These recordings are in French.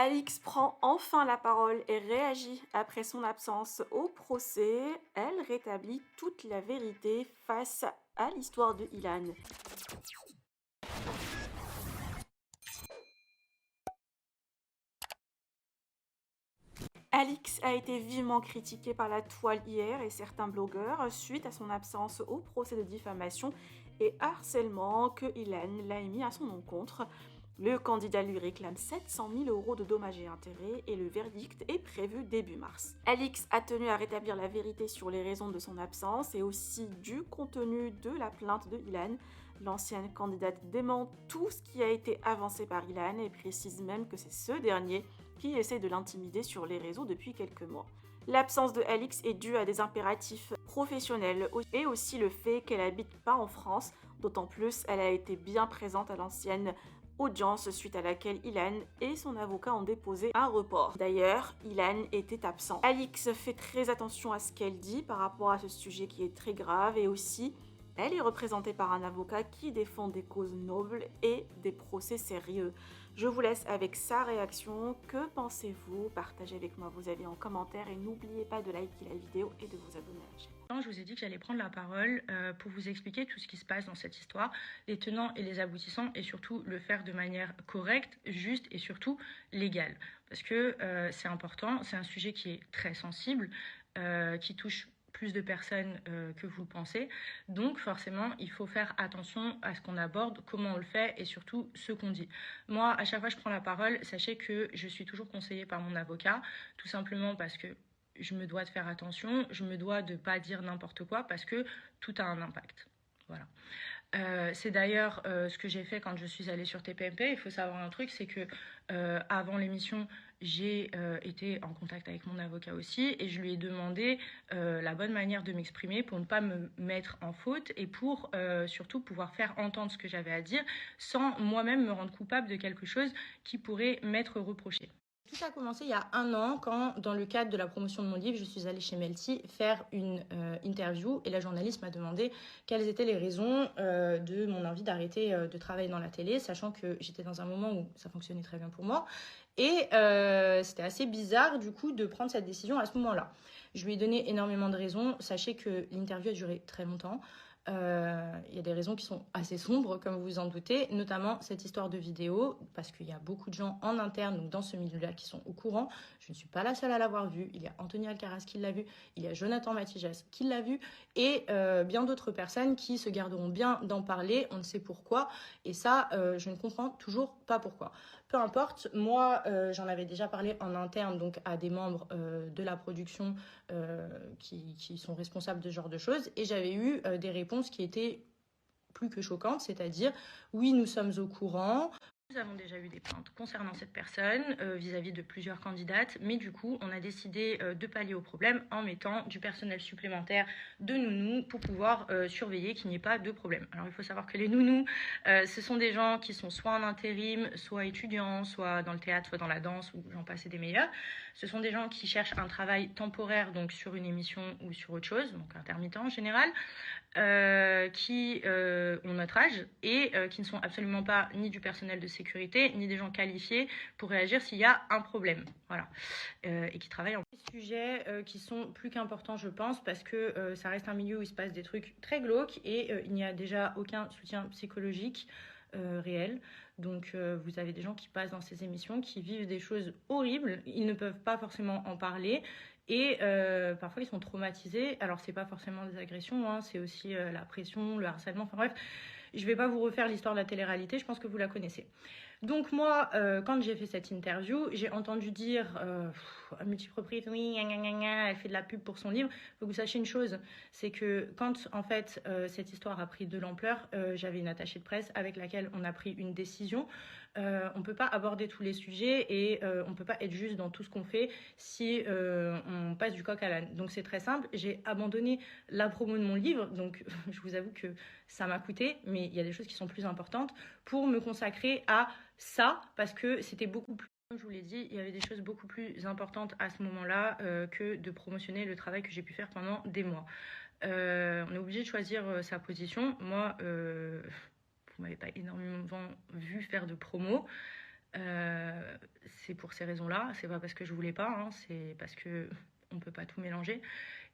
Alix prend enfin la parole et réagit après son absence au procès. Elle rétablit toute la vérité face à l'histoire de Ilan. Alix a été vivement critiquée par la toile hier et certains blogueurs suite à son absence au procès de diffamation et harcèlement que Ilan l'a émis à son encontre. Le candidat lui réclame 700 000 euros de dommages et intérêts et le verdict est prévu début mars. Alix a tenu à rétablir la vérité sur les raisons de son absence et aussi du contenu de la plainte de Ilan. L'ancienne candidate dément tout ce qui a été avancé par Ilan et précise même que c'est ce dernier qui essaie de l'intimider sur les réseaux depuis quelques mois. L'absence de Alix est due à des impératifs professionnels et aussi le fait qu'elle habite pas en France, d'autant plus elle a été bien présente à l'ancienne audience suite à laquelle Ilan et son avocat ont déposé un report. D'ailleurs, Ilan était absent. Alix fait très attention à ce qu'elle dit par rapport à ce sujet qui est très grave et aussi elle est représentée par un avocat qui défend des causes nobles et des procès sérieux. Je vous laisse avec sa réaction. Que pensez-vous? Partagez avec moi vos avis en commentaire et n'oubliez pas de liker la vidéo et de vous abonner à la chaîne. Je vous ai dit que j'allais prendre la parole pour vous expliquer tout ce qui se passe dans cette histoire, les tenants et les aboutissants, et surtout le faire de manière correcte, juste et surtout légale. Parce que c'est important, c'est un sujet qui est très sensible, qui touche plus de personnes que vous le pensez. Donc forcément, il faut faire attention à ce qu'on aborde, comment on le fait et surtout ce qu'on dit. Moi, à chaque fois que je prends la parole, sachez que je suis toujours conseillée par mon avocat, tout simplement parce que je me dois de faire attention, je me dois de ne pas dire n'importe quoi parce que tout a un impact. Voilà. C'est d'ailleurs ce que j'ai fait quand je suis allée sur TPMP. Il faut savoir un truc, c'est que avant l'émission, j'ai été en contact avec mon avocat aussi et je lui ai demandé la bonne manière de m'exprimer pour ne pas me mettre en faute et pour surtout pouvoir faire entendre ce que j'avais à dire sans moi-même me rendre coupable de quelque chose qui pourrait m'être reproché. Tout a commencé il y a un an quand, dans le cadre de la promotion de mon livre, je suis allée chez Melty faire une interview et la journaliste m'a demandé quelles étaient les raisons de mon envie d'arrêter de travailler dans la télé, sachant que j'étais dans un moment où ça fonctionnait très bien pour moi. Et c'était assez bizarre du coup de prendre cette décision à ce moment-là. Je lui ai donné énormément de raisons. Sachez que l'interview a duré très longtemps. Il y a des raisons qui sont assez sombres, comme vous vous en doutez, notamment cette histoire de vidéo, parce qu'il y a beaucoup de gens en interne, donc dans ce milieu-là, qui sont au courant. Je ne suis pas la seule à l'avoir vu. Il y a Anthony Alcaraz qui l'a vu, il y a Jonathan Matijas qui l'a vu, et bien d'autres personnes qui se garderont bien d'en parler. On ne sait pourquoi, et ça, je ne comprends toujours pas pourquoi. Peu importe, moi, j'en avais déjà parlé en interne, donc à des membres de la production qui sont responsables de ce genre de choses, et j'avais eu des réponses qui étaient plus que choquantes, c'est-à-dire oui, nous sommes au courant. Nous avons déjà eu des plaintes concernant cette personne vis-à-vis de plusieurs candidates, mais du coup, on a décidé de pallier au problème en mettant du personnel supplémentaire de nounous pour pouvoir surveiller qu'il n'y ait pas de problème. Alors, il faut savoir que les nounous, ce sont des gens qui sont soit en intérim, soit étudiants, soit dans le théâtre, soit dans la danse, ou j'en passe et des meilleurs. Ce sont des gens qui cherchent un travail temporaire, donc sur une émission ou sur autre chose, donc intermittent en général, qui ont notre âge et qui ne sont absolument pas ni du personnel de sécurité, ni des gens qualifiés pour réagir s'il y a un problème. Voilà. Et qui travaillent en sujets qui sont plus qu'importants, je pense, parce que ça reste un milieu où il se passe des trucs très glauques et il n'y a déjà aucun soutien psychologique réel. Donc vous avez des gens qui passent dans ces émissions, qui vivent des choses horribles, ils ne peuvent pas forcément en parler et parfois ils sont traumatisés. Alors c'est pas forcément des agressions, hein, c'est aussi la pression, le harcèlement, enfin bref, je vais pas vous refaire l'histoire de la télé-réalité, je pense que vous la connaissez. Donc moi, quand j'ai fait cette interview, j'ai entendu dire à multiples reprises, oui, gna, gna, gna, elle fait de la pub pour son livre. Il faut que vous sachiez une chose, c'est que quand en fait cette histoire a pris de l'ampleur, j'avais une attachée de presse avec laquelle on a pris une décision. On peut pas aborder tous les sujets et on peut pas être juste dans tout ce qu'on fait si on passe du coq à l'âne. Donc c'est très simple, j'ai abandonné la promo de mon livre, donc je vous avoue que ça m'a coûté, mais il y a des choses qui sont plus importantes pour me consacrer à ça, parce que c'était beaucoup plus, comme je vous l'ai dit, il y avait des choses beaucoup plus importantes à ce moment-là que de promotionner le travail que j'ai pu faire pendant des mois. On est obligé de choisir sa position. Moi, vous m'avez pas énormément vu faire de promo. C'est pour ces raisons-là, c'est pas parce que je voulais pas, hein, c'est parce que on peut pas tout mélanger.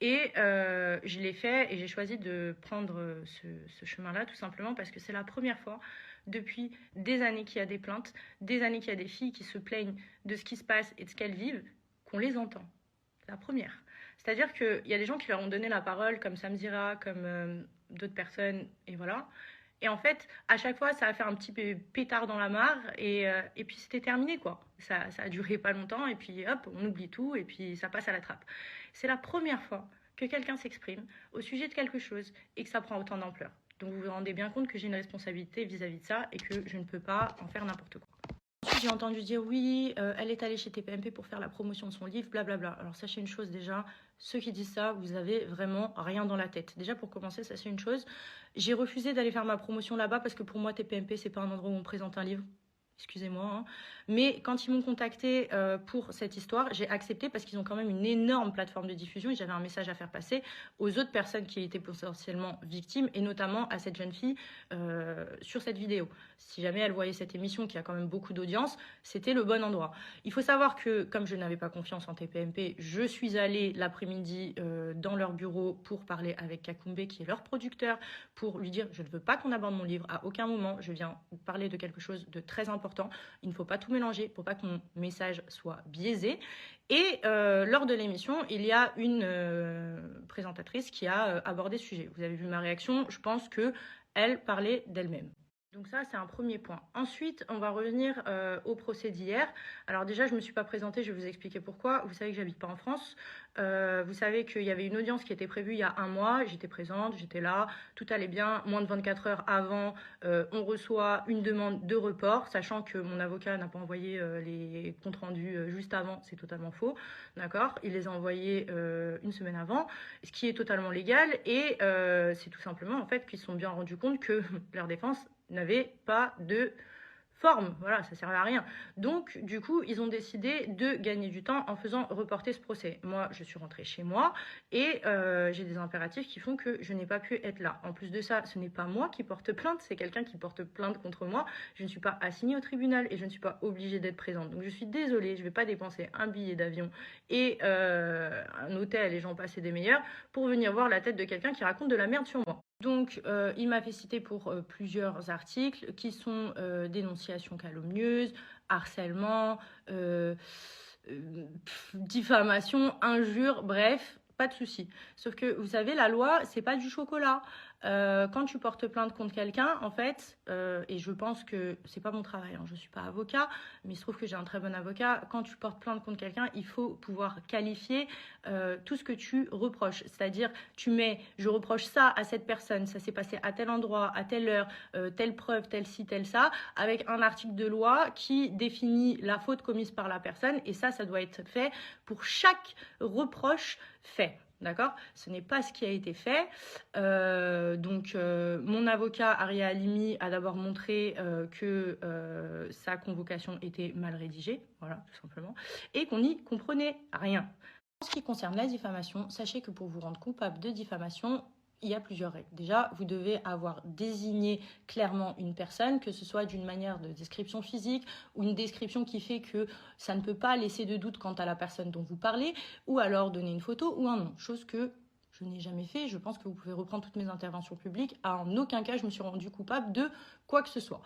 Et je l'ai fait et j'ai choisi de prendre ce chemin-là tout simplement parce que c'est la première fois depuis des années qu'il y a des plaintes, des années qu'il y a des filles qui se plaignent de ce qui se passe et de ce qu'elles vivent, qu'on les entend. C'est la première. C'est-à-dire qu'il y a des gens qui leur ont donné la parole, comme Samzira, comme d'autres personnes, et voilà. Et en fait, à chaque fois, ça a fait un petit pétard dans la mare, et puis c'était terminé, quoi. Ça a duré pas longtemps, et puis hop, on oublie tout, et puis ça passe à la trappe. C'est la première fois que quelqu'un s'exprime au sujet de quelque chose et que ça prend autant d'ampleur. Donc vous vous rendez bien compte que j'ai une responsabilité vis-à-vis de ça et que je ne peux pas en faire n'importe quoi. Ensuite, j'ai entendu dire oui, elle est allée chez TPMP pour faire la promotion de son livre, blablabla. Alors sachez une chose déjà, ceux qui disent ça, vous avez vraiment rien dans la tête. Déjà pour commencer, ça c'est une chose. J'ai refusé d'aller faire ma promotion là-bas parce que pour moi TPMP c'est pas un endroit où on présente un livre. Excusez-moi, hein. Mais quand ils m'ont contacté pour cette histoire, j'ai accepté parce qu'ils ont quand même une énorme plateforme de diffusion et j'avais un message à faire passer aux autres personnes qui étaient potentiellement victimes et notamment à cette jeune fille sur cette vidéo. Si jamais elle voyait cette émission qui a quand même beaucoup d'audience, c'était le bon endroit. Il faut savoir que comme je n'avais pas confiance en TPMP, je suis allée l'après-midi dans leur bureau pour parler avec Kakumbe qui est leur producteur, pour lui dire je ne veux pas qu'on aborde mon livre à aucun moment, je viens parler de quelque chose de très important. Il ne faut pas tout mélanger pour pas que mon message soit biaisé. Et lors de l'émission, il y a une présentatrice qui a abordé ce sujet. Vous avez vu ma réaction, je pense qu'elle parlait d'elle-même. Donc ça, c'est un premier point. Ensuite, on va revenir au procès d'hier. Alors déjà, je ne me suis pas présentée, je vais vous expliquer pourquoi. Vous savez que j'habite pas en France. Vous savez qu'il y avait une audience qui était prévue il y a un mois. J'étais présente, j'étais là, tout allait bien. Moins de 24 heures avant, on reçoit une demande de report, sachant que mon avocat n'a pas envoyé les comptes rendus juste avant. C'est totalement faux, d'accord? Il les a envoyés une semaine avant, ce qui est totalement légal. Et c'est tout simplement en fait qu'ils se sont bien rendus compte que leur défense n'avait pas de forme, voilà, ça servait à rien. Donc, du coup, ils ont décidé de gagner du temps en faisant reporter ce procès. Moi, je suis rentrée chez moi et j'ai des impératifs qui font que je n'ai pas pu être là. En plus de ça, ce n'est pas moi qui porte plainte, c'est quelqu'un qui porte plainte contre moi. Je ne suis pas assignée au tribunal et je ne suis pas obligée d'être présente. Donc, je suis désolée, je ne vais pas dépenser un billet d'avion et un hôtel et j'en passe des meilleurs pour venir voir la tête de quelqu'un qui raconte de la merde sur moi. Donc, il m'a fait citer pour plusieurs articles qui sont dénonciation calomnieuse, harcèlement, diffamation, injure, bref, pas de souci. Sauf que vous savez, la loi, c'est pas du chocolat. Quand tu portes plainte contre quelqu'un, en fait, et je pense que c'est pas mon travail, hein, je suis pas avocat, mais il se trouve que j'ai un très bon avocat. Quand tu portes plainte contre quelqu'un, il faut pouvoir qualifier tout ce que tu reproches. C'est-à-dire, tu mets, je reproche ça à cette personne, ça s'est passé à tel endroit, à telle heure, telle preuve, tel ci, tel ça, avec un article de loi qui définit la faute commise par la personne, et ça doit être fait pour chaque reproche fait. D'accord? Ce n'est pas ce qui a été fait. Mon avocat, Aria Halimi, a d'abord montré que sa convocation était mal rédigée, voilà, tout simplement, et qu'on n'y comprenait rien. En ce qui concerne la diffamation, sachez que pour vous rendre coupable de diffamation, il y a plusieurs règles. Déjà, vous devez avoir désigné clairement une personne, que ce soit d'une manière de description physique ou une description qui fait que ça ne peut pas laisser de doute quant à la personne dont vous parlez, ou alors donner une photo ou un nom, chose que je n'ai jamais fait. Je pense que vous pouvez reprendre toutes mes interventions publiques. En aucun cas, je me suis rendue coupable de quoi que ce soit.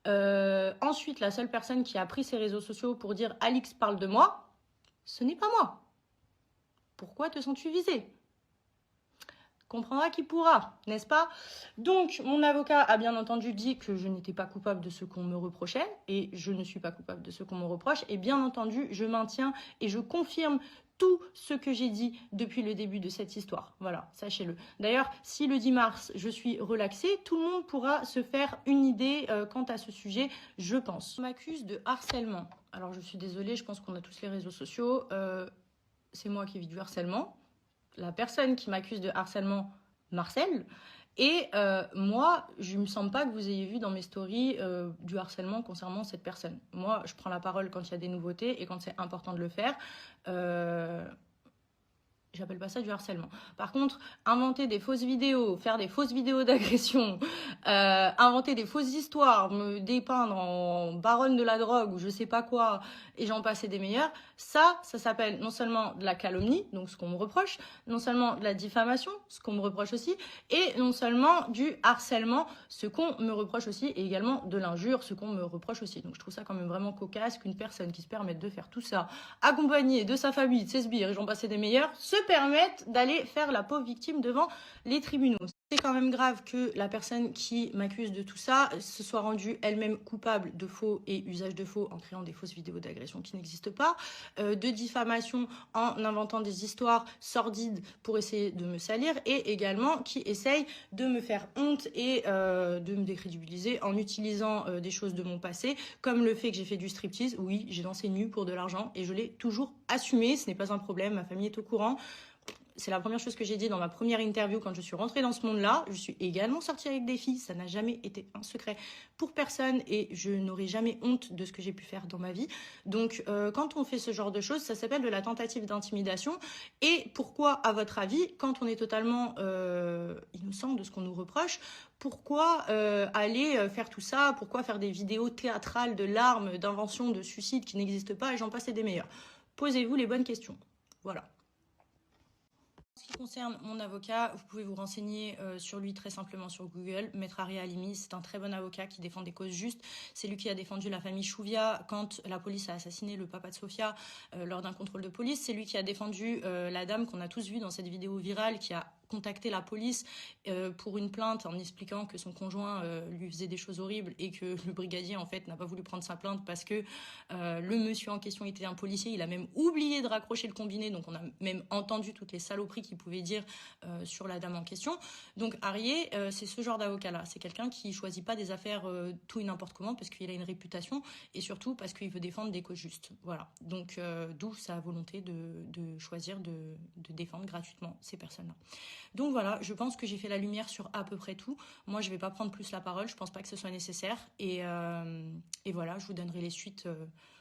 Ensuite, la seule personne qui a pris ses réseaux sociaux pour dire « Alix parle de moi », ce n'est pas moi. Pourquoi te sens-tu visé ? Comprendra qui pourra, n'est-ce pas? Donc, mon avocat a bien entendu dit que je n'étais pas coupable de ce qu'on me reprochait, et je ne suis pas coupable de ce qu'on me reproche, et bien entendu, je maintiens et je confirme tout ce que j'ai dit depuis le début de cette histoire. Voilà, sachez-le. D'ailleurs, si le 10 mars, je suis relaxée, tout le monde pourra se faire une idée quant à ce sujet, je pense. On m'accuse de harcèlement. Alors, je suis désolée, je pense qu'on a tous les réseaux sociaux. C'est moi qui vis du harcèlement. La personne qui m'accuse de harcèlement m'harcèle. Et moi, je ne me sens pas que vous ayez vu dans mes stories du harcèlement concernant cette personne. Moi, je prends la parole quand il y a des nouveautés et quand c'est important de le faire. J'appelle pas ça du harcèlement. Par contre, inventer des fausses vidéos, faire des fausses vidéos d'agression, inventer des fausses histoires, me dépeindre en baronne de la drogue ou je sais pas quoi, et j'en passais des meilleurs, ça s'appelle non seulement de la calomnie, donc ce qu'on me reproche, non seulement de la diffamation, ce qu'on me reproche aussi, et non seulement du harcèlement, ce qu'on me reproche aussi, et également de l'injure, ce qu'on me reproche aussi. Donc je trouve ça quand même vraiment cocasse qu'une personne qui se permette de faire tout ça, accompagnée de sa famille, de ses sbires, et j'en passais des meilleurs, se permettent d'aller faire la pauvre victime devant les tribunaux. C'est quand même grave que la personne qui m'accuse de tout ça se soit rendue elle-même coupable de faux et usage de faux en créant des fausses vidéos d'agression qui n'existent pas, de diffamation en inventant des histoires sordides pour essayer de me salir, et également qui essaye de me faire honte et de me décrédibiliser en utilisant des choses de mon passé, comme le fait que j'ai fait du striptease. Oui, j'ai dansé nu pour de l'argent et je l'ai toujours assumé, ce n'est pas un problème, ma famille est au courant. C'est la première chose que j'ai dit dans ma première interview quand je suis rentrée dans ce monde-là. Je suis également sortie avec des filles, ça n'a jamais été un secret pour personne et je n'aurai jamais honte de ce que j'ai pu faire dans ma vie. Donc quand on fait ce genre de choses, ça s'appelle de la tentative d'intimidation. Et pourquoi, à votre avis, quand on est totalement innocent de ce qu'on nous reproche, pourquoi aller faire tout ça? Pourquoi faire des vidéos théâtrales de larmes, d'inventions, de suicides qui n'existent pas, et j'en passe et des meilleurs? Posez-vous les bonnes questions. Voilà. En ce qui concerne mon avocat, vous pouvez vous renseigner sur lui très simplement sur Google. Maître Ari Halimi, c'est un très bon avocat qui défend des causes justes. C'est lui qui a défendu la famille Chouvia quand la police a assassiné le papa de Sofia lors d'un contrôle de police. C'est lui qui a défendu la dame qu'on a tous vue dans cette vidéo virale qui a contacté la police pour une plainte en expliquant que son conjoint lui faisait des choses horribles et que le brigadier en fait n'a pas voulu prendre sa plainte parce que le monsieur en question était un policier. Il a même oublié de raccrocher le combiné, donc on a même entendu toutes les saloperies qu'il pouvait dire sur la dame en question. Donc Arié, c'est ce genre d'avocat-là. C'est quelqu'un qui choisit pas des affaires tout et n'importe comment parce qu'il a une réputation et surtout parce qu'il veut défendre des causes justes. Voilà. Donc d'où sa volonté de choisir de défendre gratuitement ces personnes-là. Donc voilà, je pense que j'ai fait la lumière sur à peu près tout. Moi, je vais pas prendre plus la parole. Je pense pas que ce soit nécessaire. Et voilà, je vous donnerai les suites